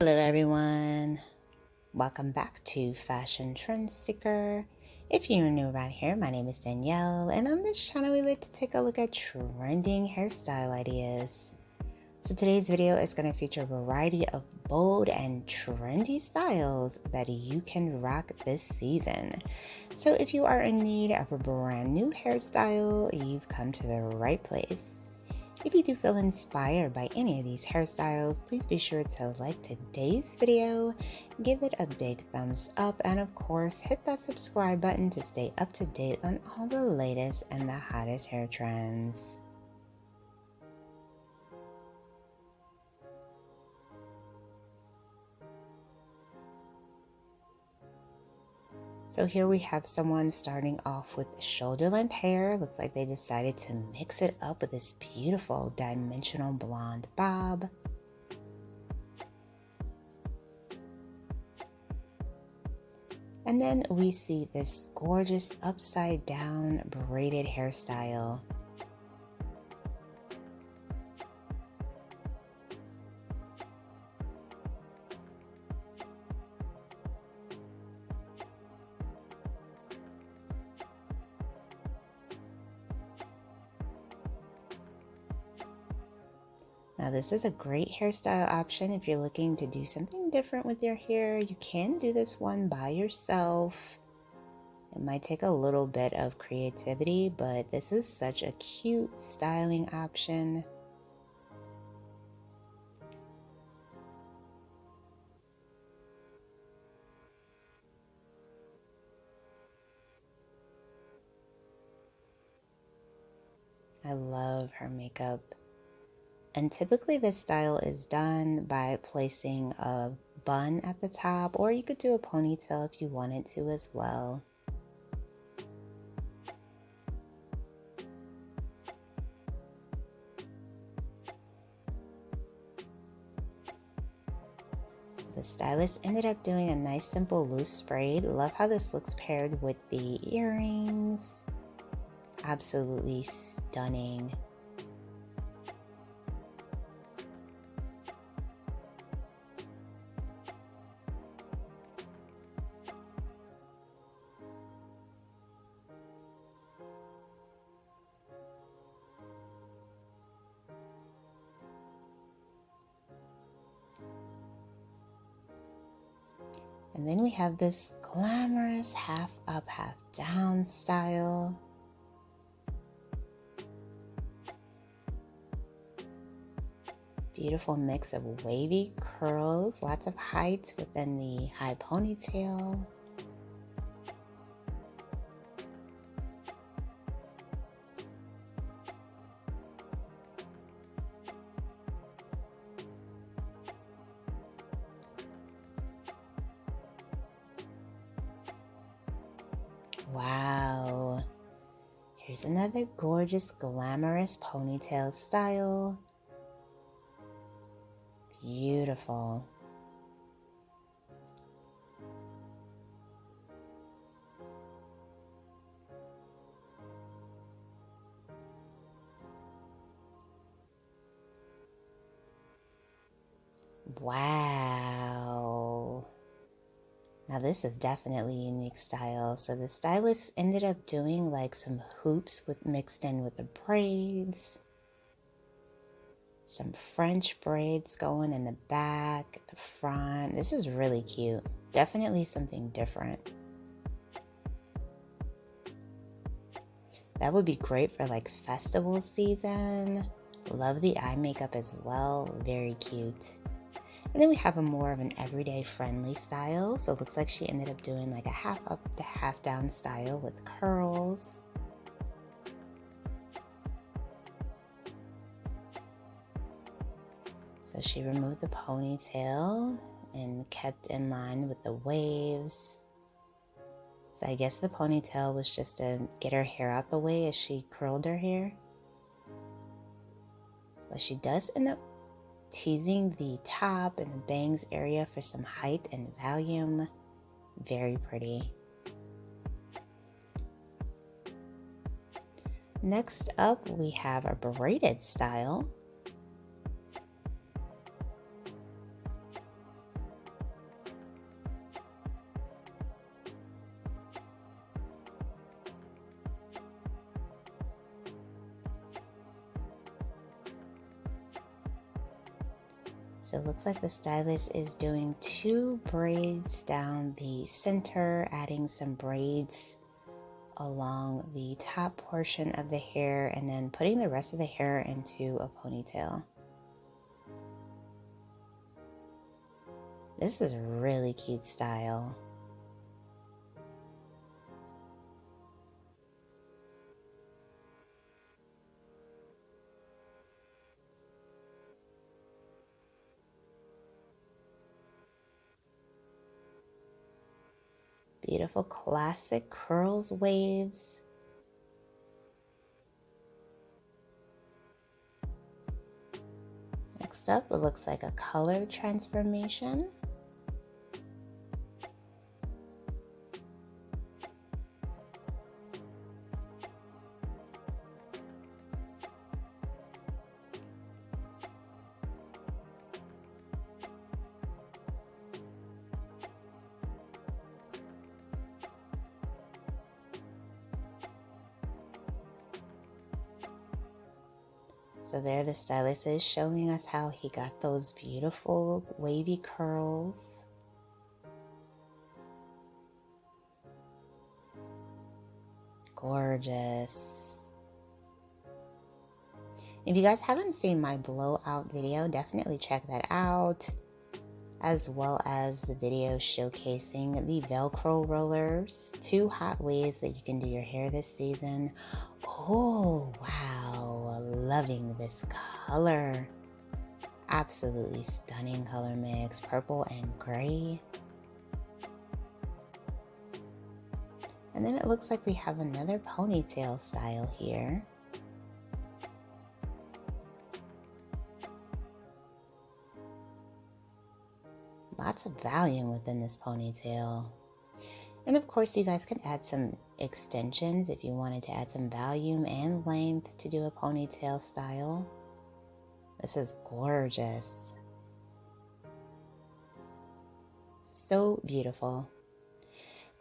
Hello everyone, welcome back to Fashion Trend Seeker. If you're new around here, my name is Danielle, and on this channel we like to take a look at trending hairstyle ideas. So today's video is going to feature a variety of bold and trendy styles that you can rock this season. So if you are in need of a brand new hairstyle, you've come to the right place. If you do feel inspired by any of these hairstyles, please be sure to like today's video, give it a big thumbs up, and of course, hit that subscribe button to stay up to date on all the latest and the hottest hair trends. So here we have someone starting off with shoulder length hair. Looks like they decided to mix it up with this beautiful dimensional blonde bob. And then we see this gorgeous upside down braided hairstyle. Now this is a great hairstyle option if you're looking to do something different with your hair. You can do this one by yourself. It might take a little bit of creativity, but this is such a cute styling option. I love her makeup. And typically this style is done by placing a bun at the top, or you could do a ponytail if you wanted to as well. The stylist ended up doing a nice simple loose braid. Love how this looks paired with the earrings. Absolutely stunning. And then we have this glamorous half up, half down style. Beautiful mix of wavy curls, lots of height within the high ponytail. Wow, here's another gorgeous, glamorous ponytail style. Beautiful. Wow. Now this is definitely a unique style. So the stylist ended up doing like some hoops mixed in with the braids. Some French braids going in the back, the front. This is really cute. Definitely something different. That would be great for like festival season. Love the eye makeup as well. Very cute. And then we have a more of an everyday friendly style. So it looks like she ended up doing like a half up to half down style with curls. So she removed the ponytail and kept in line with the waves. So I guess the ponytail was just to get her hair out the way as she curled her hair. But she does end up teasing the top and the bangs area for some height and volume. Very pretty. Next up, we have a braided style. So it looks like the stylist is doing 2 braids down the center, adding some braids along the top portion of the hair, and then putting the rest of the hair into a ponytail. This is a really cute style. Beautiful classic curls, waves. Next up, it looks like a color transformation. So there the stylist is showing us how he got those beautiful wavy curls. Gorgeous. If you guys haven't seen my blowout video, definitely check that out, as well as the video showcasing the Velcro rollers. 2 hot ways that you can do your hair this season. Oh, wow. Loving this color. Absolutely stunning color mix, purple and gray. And then it looks like we have another ponytail style here. Lots of volume within this ponytail. And of course, you guys can add some extensions if you wanted to add some volume and length to do a ponytail style. This is gorgeous. So beautiful.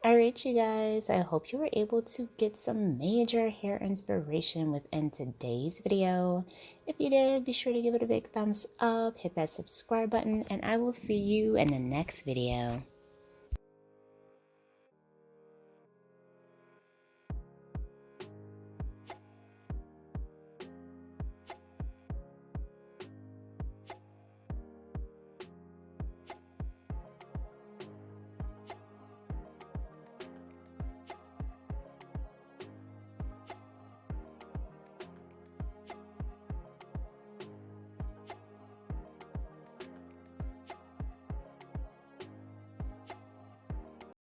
Alright, you guys, I hope you were able to get some major hair inspiration within today's video. If you did, be sure to give it a big thumbs up, hit that subscribe button, and I will see you in the next video.